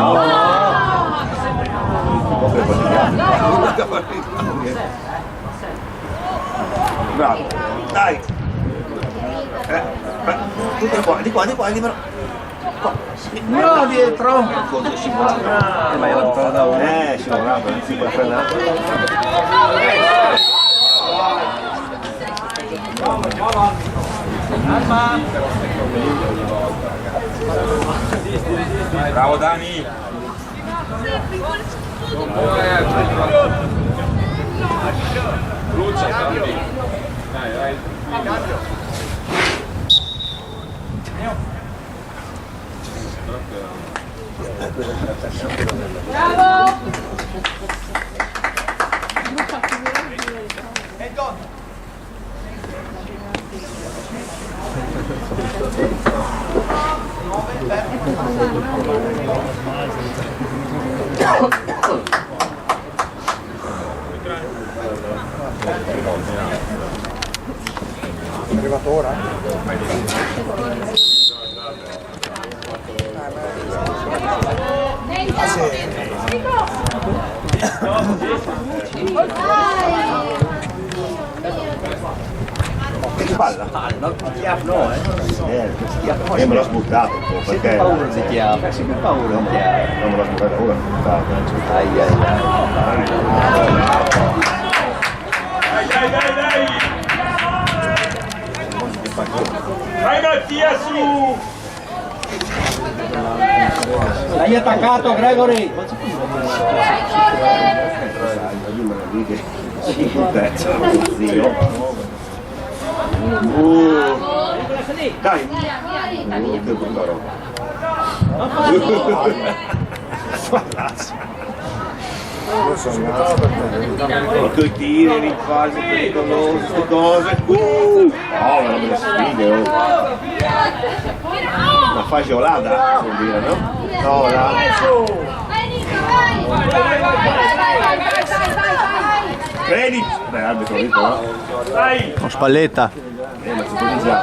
Bravo! Dai! Di qua, libero! No, dietro. Ma è la buttata da uno. Scivolato, non si può frenare. Bravo Dani! Brucia, Dani! Dai. Bravo! È arrivato ora? Che palla? No, Chiaf no, Io me l'ho sbuttato un po' perché... Che paura di Chiaf, che paura di Chiaf. Non me l'ho sbuttato ora, Ai. Vai Mattia su! L'hai attaccato Gregory! Dai! Che brutta roba! Con i tiri, rinfalzi pericolosi, queste cose. Oh, ma non me le sfide, oh! Una fagiolata, vuol dire, no? No, là. Vedi? Beh, arbitro vinto, no? Dai! Con Spalletta. Ma si può già.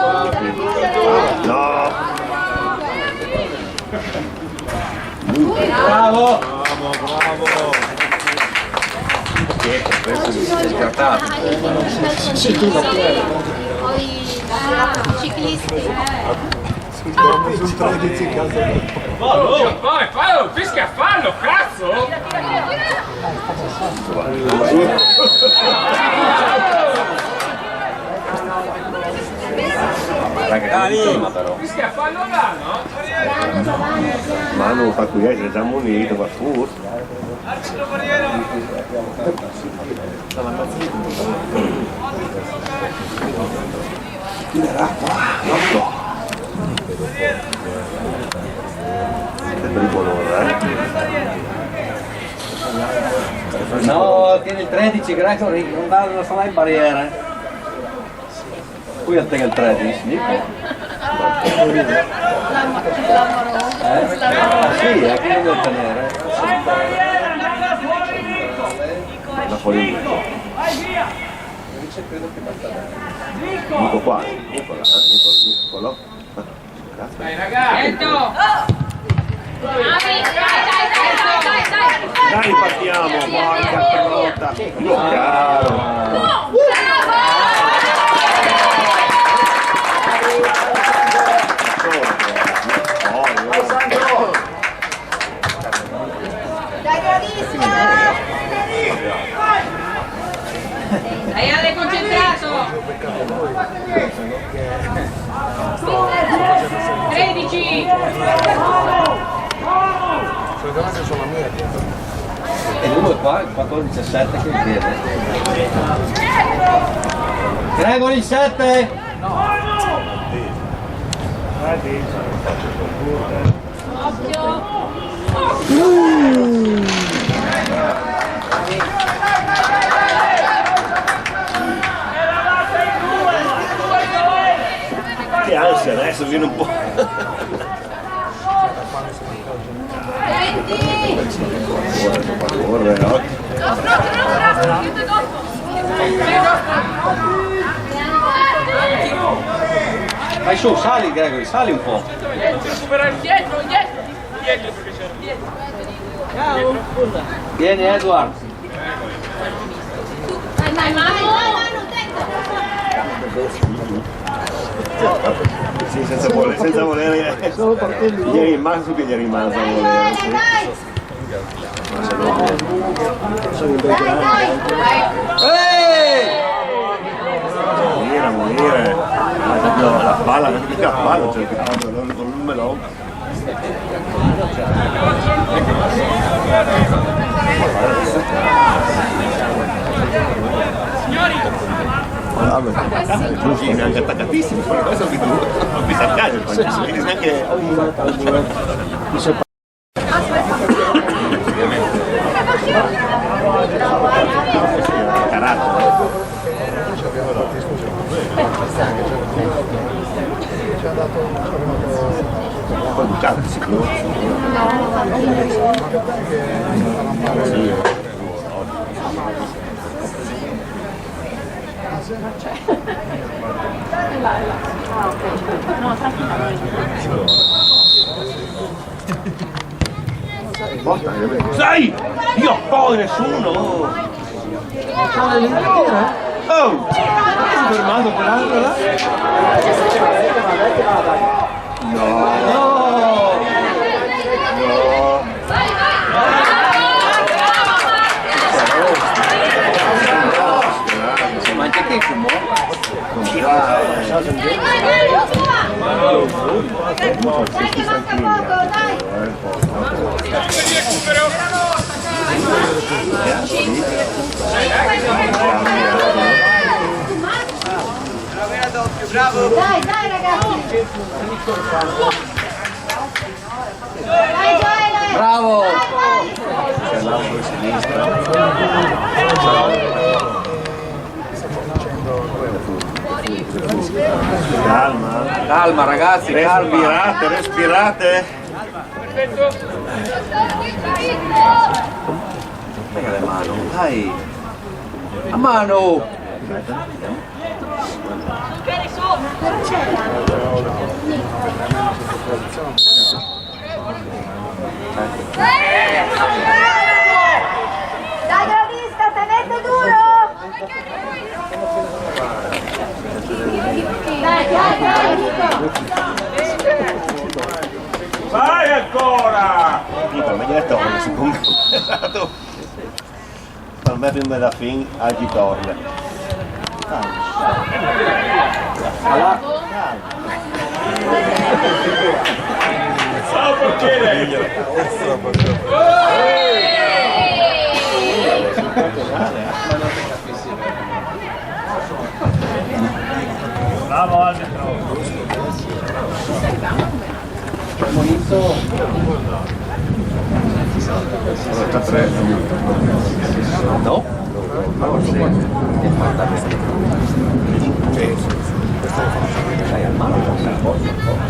No! Bravo! Questo si è scartato. Poi i ciclisti. Vai, fallo! Fischia a fallo, cazzo! Fischia a fallo là, no? Ma non fa qui essere già munito, ma fu. È pericoloso, No, tiene il 13 Gregory, non sarà in barriere. Qui attega il 13, Nico. Sì, è che devo tenere. da fuori Nico qua, Nicolo. Dai ragazzi! Dai, partiamo, porca carota. Caro. Dai, bravissima! Dai Ale, concentrato! qua, il 14-17 che viene. Gregory 7! Che ansia, adesso viene un po'. Corre, no? Vai su, sali Gregory, sali un po'. Vieni Edward. Sì, senza volere. Gli è rimasto che gli è rimasto a volere. Morire. La palla, non mica la palla, cioè che tanto non me lo. Sì, neanche attaccatissimo, poi questo ho visto a caso, quindi neanche carattere. Poi buttato sicuro. Sai! Io poi nessuno! Oh! Sei fermato per altro là? No! Ma anche te fumo? Dai, dai ragazzi! Dai Gioele! Bravo! C'è l'altro a sinistra. Calma. Calma ragazzi, calma! Respirate. Dai le mano, dai! A mano! Dai Gravista, tenete duro! Dai, dai, dai! Vai ancora! Per me gli torna, secondo me. Esatto. Per me prima da fin agli torna. Ciao portiere! Bravo arbitro! No?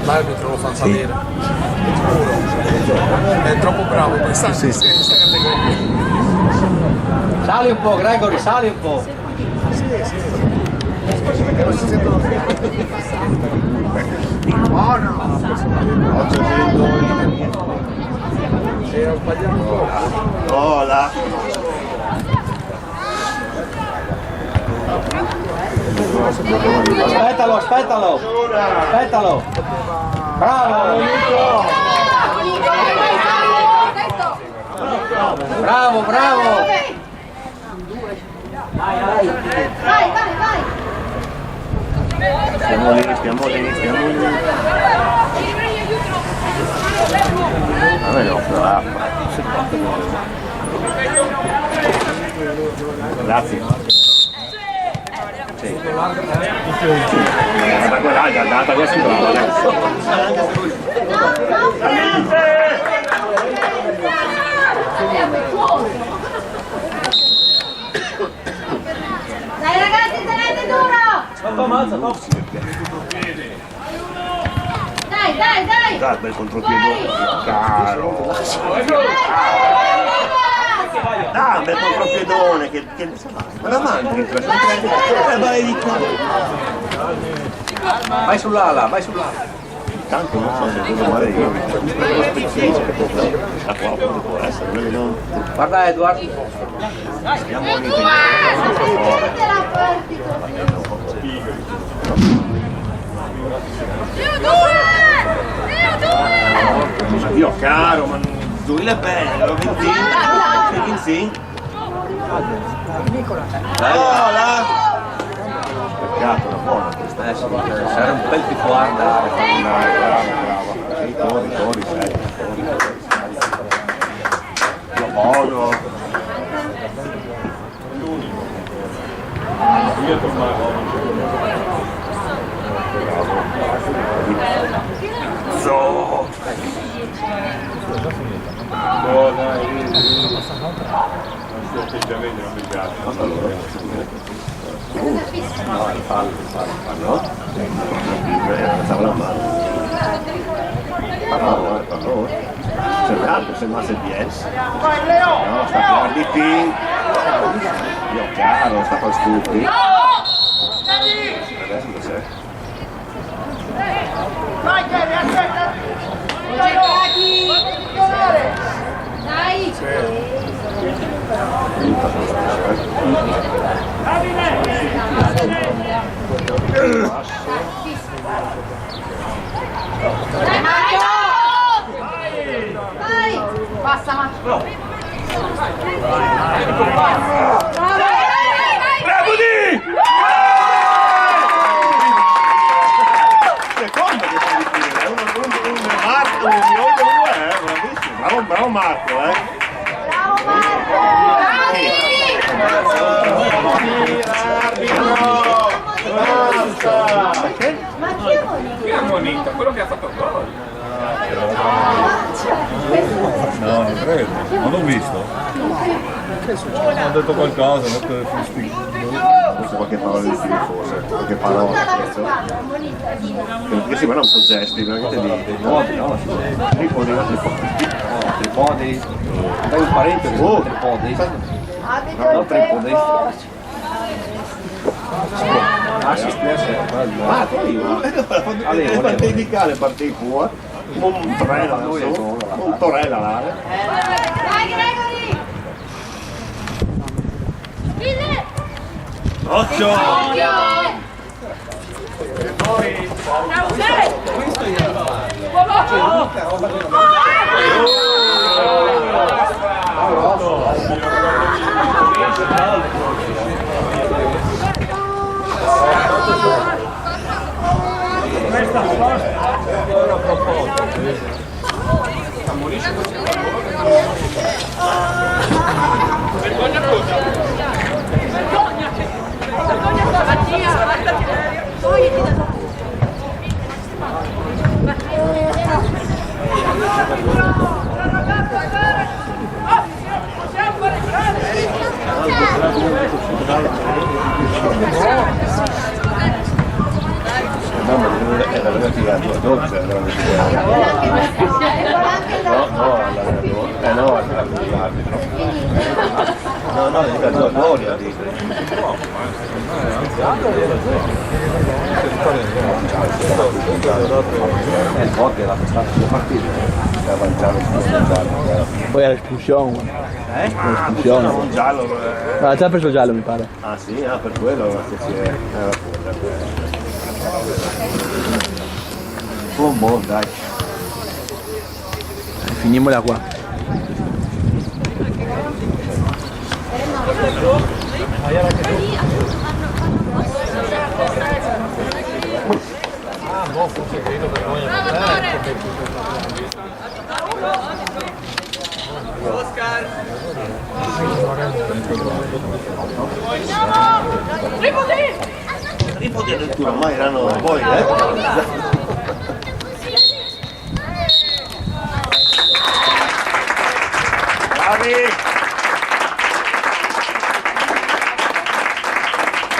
L'arbitro lo fa salire. È troppo bravo per stare in questa categoria. Sali un po' Gregory, sali un po'! Perché non si sentono buono! 800. Ho sbagliato. Hola. Aspettalo, aspettalo! Aspettalo! Bravo! Bravo, bravo! Vai, vai, vai! Stiamo lì. A me no, però. Grazie. Sì. Ma quella è andata così brava adesso. Dai ragazzi, tenete duro! Dai! Dai, bel contropiede. Caro. Dai, bel contropiedone che ma la manchi. Vai di qua. Vai sull'ala, vai sull'ala. Tanto non so se devo male io. Da qua può essere, noi non. Guarda Edward. Stiamo lì. Dio caro, ma lui le belle, lo vinci? Oh là! Peccato, una buona questa. Sì, sarà un bel pifuarda. Brava. Sì, corri, sei. Buono. So. No, il fallo, no? Alzava la mano. Fallo. Cercato, se no se vies. No, sta per di team. Io chiaro, sta per stupi. Adesso lo sei. Dai! Dai Mario! Dai! Passa Mario! Bravo di! Secondo che fa di fine, è un Marco, un bravissimo, bravo Marco, Bravo Marco! Perché? Ma chi è Monito? Chi è Monito? Quello che ha fatto il gol. No, non credo, non l'ho visto. Ho detto qualcosa, non credo Forse qualche parola di più, forse, qualche parola. Perché sì, ma non sono gesti, veramente di Tripodi, no? tripodi. Tripodi. Dai un parente che sono tripodi. No, tripodi. Ah, si spiace. Ah, le partite di cale, partite fuori. Un torella, un torella là. Dai Gregory! Occhio! Era venuti a 12, era venuti all'arbitro. No, dico a Gloria, dico. Il Botti era stato due partite, per avanzare Poi era espulsione. Espulsione. un giallo. Ha già preso il giallo mi pare. Ah sì, per quello che si era fuori. Buon, dai. Finiamola qua. Oscar! Tripodi addirittura, ormai erano voi, Bravi!